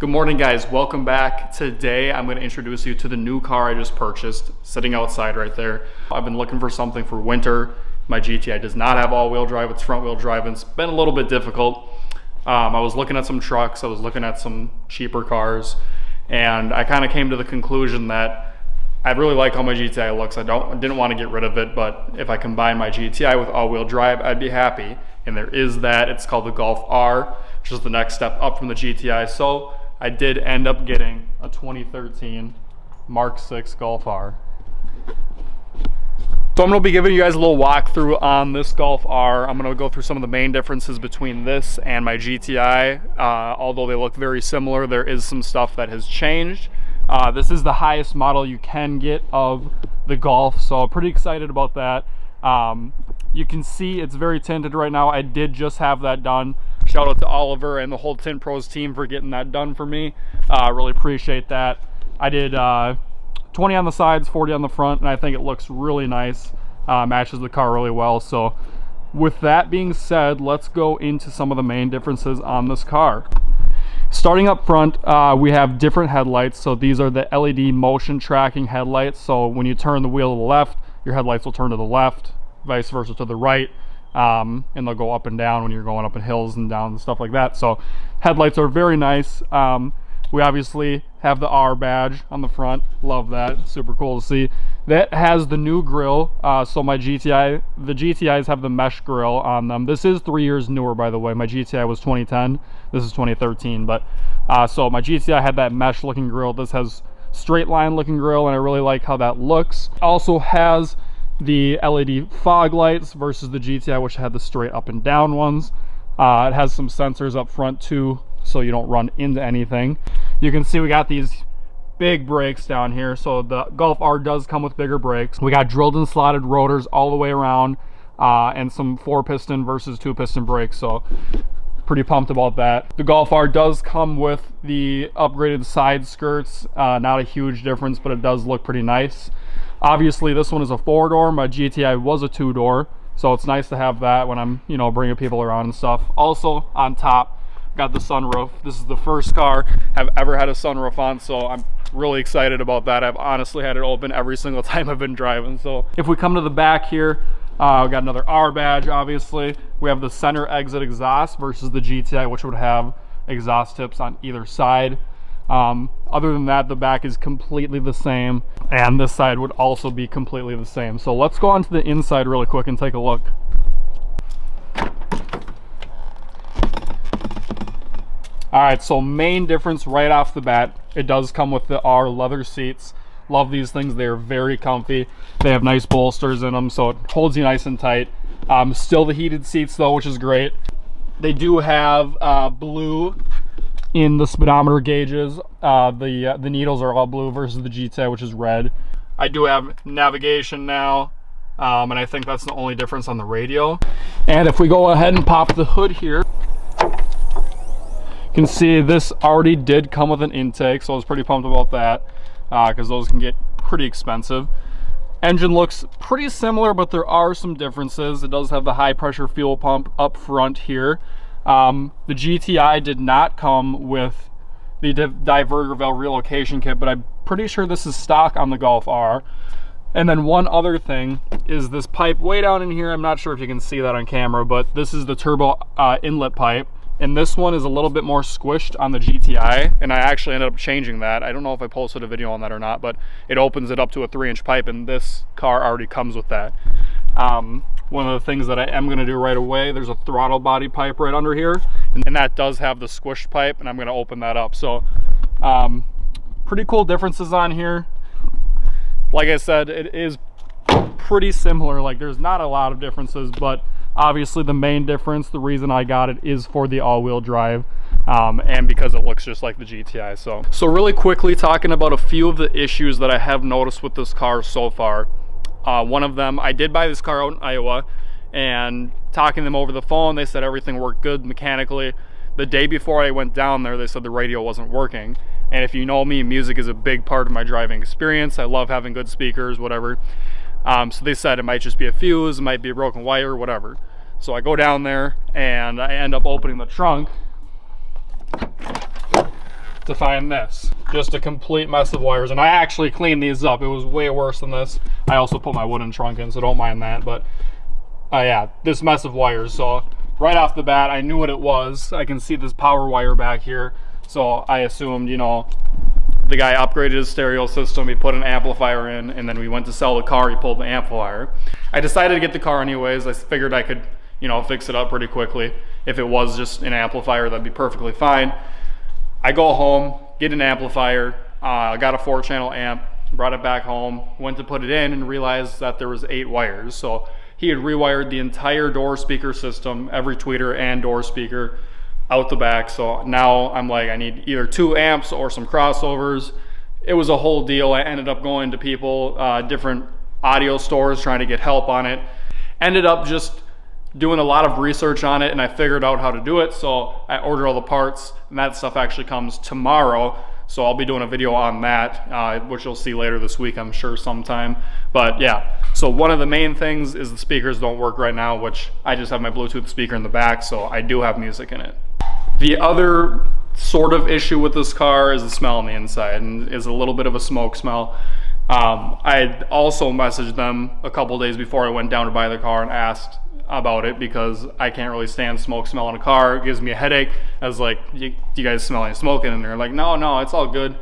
Good morning, guys. Welcome back. Today I'm going to introduce you to the new car I just purchased, sitting outside right there. I've been looking for something for winter. My GTI does not have all-wheel drive, it's front-wheel drive, and it's been a little bit difficult. I was looking at some trucks, I was looking at some cheaper cars, and I kind of came to the conclusion that I really like how my GTI looks. I didn't want to get rid of it, but if I combine my GTI with all-wheel drive, I'd be happy. And there is that. It's called the Golf R, which is the next step up from the GTI. So I did end up getting a 2013 Mark 6 Golf R. So I'm going to be giving you guys a little walkthrough on this Golf R. I'm going to go through some of the main differences between this and my GTI. Although they look very similar, there is some stuff that has changed. This is the highest model you can get of the Golf, so I'm pretty excited about that. You can see it's very tinted right now. I did just have that done. Shout out to Oliver and the whole Tint Pros team for getting that done for me. Really appreciate that. I did 20 on the sides, 40 on the front, and I think it looks really nice. Matches the car really well. So with that being said, let's go into some of the main differences on this car. Starting up front, we have different headlights. So these are the LED motion tracking headlights. So when you turn the wheel to the left, your headlights will turn to the left, vice versa to the right, and they'll go up and down when you're going up in hills and down and stuff like that. So headlights are very nice. We obviously have the R badge on the front. Love that. Super cool to see. That has the new grille. So my GTI, the GTIs have the mesh grille on them. This is 3 years newer, by the way. My GTI was 2010. This is 2013. But so my GTI had that mesh looking grille. This has straight line looking grille, and I really like how that looks. Also has the LED fog lights versus the GTI, which had the straight up and down ones. It has some sensors up front too, so you don't run into anything. You can see we got these big brakes down here. So the Golf R does come with bigger brakes. We got drilled and slotted rotors all the way around, and some 4-piston versus 2-piston brakes. So pretty pumped about that. The Golf R does come with the upgraded side skirts. Not a huge difference, but it does look pretty nice. Obviously this one is a 4-door. My GTI was a 2-door, so it's nice to have that when I'm, you know, bringing people around and stuff. Also on top, got the sunroof. This is the first car I've ever had a sunroof on, so I'm really excited about that. I've honestly had it open every single time I've been driving. So if we come to the back here, we got another R badge. Obviously we have the center exit exhaust versus the GTI, which would have exhaust tips on either side. Other than that, the back is completely the same, and this side would also be completely the same. So let's go on to the inside really quick and take a look. All right, so main difference right off the bat, it does come with the R leather seats. Love these things. They're very comfy. They have nice bolsters in them, so it holds you nice and tight. Still the heated seats though, which is great. They do have blue in the speedometer gauges. The needles are all blue versus the GTI, which is red. I do have navigation now, and I think that's the only difference on the radio. And if we go ahead and pop the hood here, you can see this already did come with an intake, so I was pretty pumped about that, because those can get pretty expensive. Engine looks pretty similar, but there are some differences. It does have the high pressure fuel pump up front here. The GTI did not come with the diverter valve relocation kit, but I'm pretty sure this is stock on the Golf R. And then one other thing is this pipe way down in here. I'm not sure if you can see that on camera, but this is the turbo inlet pipe. And this one is a little bit more squished on the GTI, and I actually ended up changing that. I don't know if I posted a video on that or not, but it opens it up to a 3-inch pipe, and this car already comes with that. One of the things that I am going to do right away, there's a throttle body pipe right under here, and that does have the squished pipe, and I'm going to open that up. So pretty cool differences on here. Like I said, it is pretty similar. Like, there's not a lot of differences, but obviously the main difference, the reason I got it, is for the all-wheel drive, and because it looks just like the GTI. So really quickly talking about a few of the issues that I have noticed with this car so far. One of them, I did buy this car out in Iowa, and talking to them over the phone, they said everything worked good mechanically. The day before I went down there, they said the radio wasn't working. And if you know me, music is a big part of my driving experience. I love having good speakers, whatever. So they said it might just be a fuse, it might be a broken wire, whatever. So I go down there and I end up opening the trunk to find this. Just a complete mess of wires. And I actually cleaned these up. It was way worse than this. I also put my wooden trunk in, so don't mind that. But yeah, this mess of wires. So right off the bat, I knew what it was. I can see this power wire back here. So I assumed, you know, the guy upgraded his stereo system, he put an amplifier in, and then we went to sell the car, he pulled the amplifier. I decided to get the car anyways. I figured I could, you know, fix it up pretty quickly. If it was just an amplifier, that'd be perfectly fine. I go home, get an amplifier, I got a 4-channel amp, brought it back home, went to put it in and realized that there was 8 wires. So he had rewired the entire door speaker system, every tweeter and door speaker, out the back. So now I'm like, I need either 2 amps or some crossovers. It was a whole deal. I ended up going to people, different audio stores, trying to get help on it. Ended up just doing a lot of research on it, and I figured out how to do it. So I ordered all the parts, and that stuff actually comes tomorrow. So I'll be doing a video on that, which you'll see later this week, I'm sure, sometime. But yeah, so one of the main things is the speakers don't work right now, which I just have my Bluetooth speaker in the back, so I do have music in it. The other sort of issue with this car is the smell on the inside, and is a little bit of a smoke smell. I also messaged them a couple days before I went down to buy the car and asked about it, because I can't really stand smoke smell in a car. It gives me a headache. I was like, do you guys smell any smoking? And they're like, no, it's all good.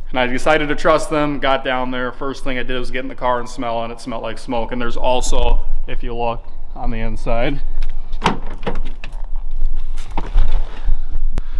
And I decided to trust them, got down there. First thing I did was get in the car and smell, and it smelled like smoke. And there's also, if you look on the inside,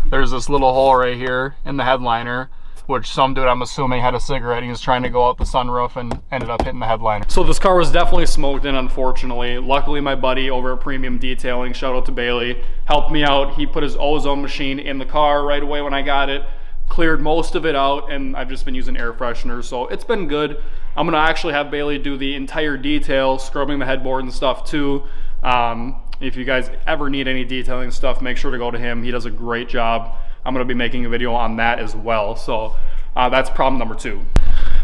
there's this little hole right here in the headliner, which some dude, I'm assuming, had a cigarette and he was trying to go out the sunroof and ended up hitting the headliner. So this car was definitely smoked in, unfortunately. Luckily, my buddy over at Premium Detailing, shout out to Bailey, helped me out. He put his ozone machine in the car right away when I got it, cleared most of it out, and I've just been using air freshener, so it's been good. I'm gonna actually have Bailey do the entire detail, scrubbing the headboard and stuff too. If you guys ever need any detailing stuff, make sure to go to him. He does a great job. I'm going to be making a video on that as well. So that's problem number 2.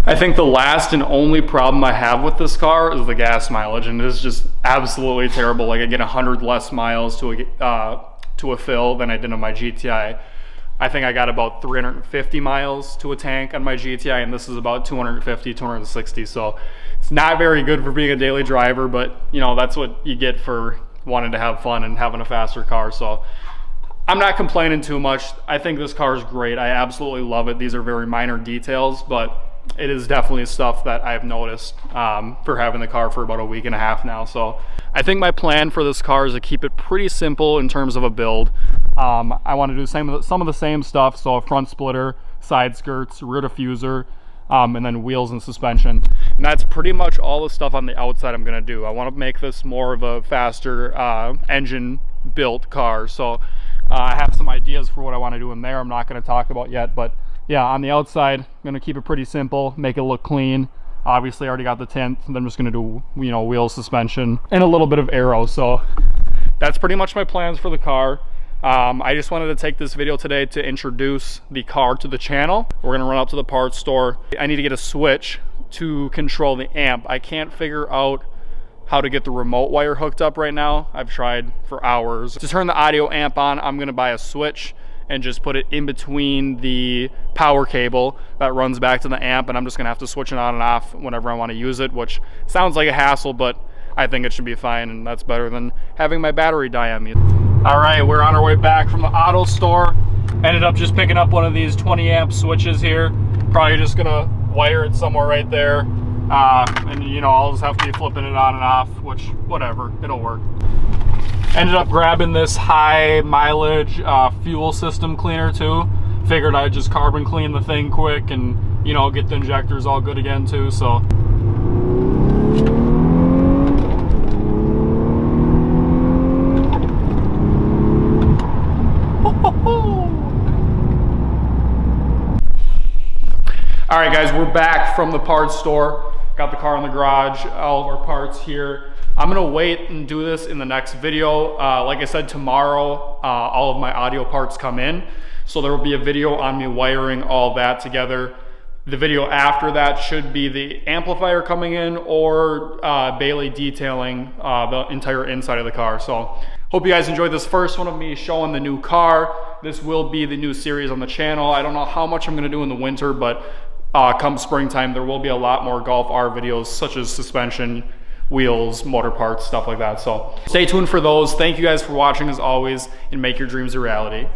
I think the last and only problem I have with this car is the gas mileage, and it is just absolutely terrible. Like, I get 100 less miles to a fill than I did on my GTI. I think I got about 350 miles to a tank on my GTI, and this is about 250, 260. So it's not very good for being a daily driver, but you know, that's what you get for wanting to have fun and having a faster car. So I'm not complaining too much. I think this car is great. I absolutely love it. These are very minor details, but it is definitely stuff that I've noticed for having the car for about a week and a half now. So I think my plan for this car is to keep it pretty simple in terms of a build. I want to do some of the same stuff. So a front splitter, side skirts, rear diffuser, and then wheels and suspension. And that's pretty much all the stuff on the outside I'm going to do. I want to make this more of a faster engine built car. So I have some ideas for what I want to do in there. I'm not going to talk about yet, but yeah, on the outside, I'm going to keep it pretty simple, make it look clean. Obviously, I already got the tint, and then I'm just going to do, you know, wheel suspension and a little bit of aero. So that's pretty much my plans for the car. I just wanted to take this video today to introduce the car to the channel. We're going to run up to the parts store. I need to get a switch to control the amp. I can't figure out how to get the remote wire hooked up right now. I've tried for hours. To turn the audio amp on, I'm going to buy a switch and just put it in between the power cable that runs back to the amp, and I'm just gonna have to switch it on and off whenever I want to use it, which sounds like a hassle, but I think it should be fine, and that's better than having my battery die on me. All right, we're on our way back from the auto store. Ended up just picking up one of these 20 amp switches here. Probably just gonna wire it somewhere right there, and you know, I'll just have to be flipping it on and off, which whatever, it'll work. Ended up grabbing this high mileage fuel system cleaner too. Figured I'd just carbon clean the thing quick and, you know, get the injectors all good again too, so. All right guys, we're back from the parts store. Got the car in the garage, all of our parts here. I'm gonna wait and do this in the next video. Like I said, tomorrow, all of my audio parts come in. So there will be a video on me wiring all that together. The video after that should be the amplifier coming in or Bailey detailing the entire inside of the car. So hope you guys enjoyed this first one of me showing the new car. this will be the new series on the channel. I don't know how much I'm gonna do in the winter, but come springtime, there will be a lot more Golf R videos, such as suspension, wheels, motor parts, stuff like that. So stay tuned for those. Thank you guys for watching as always, and make your dreams a reality.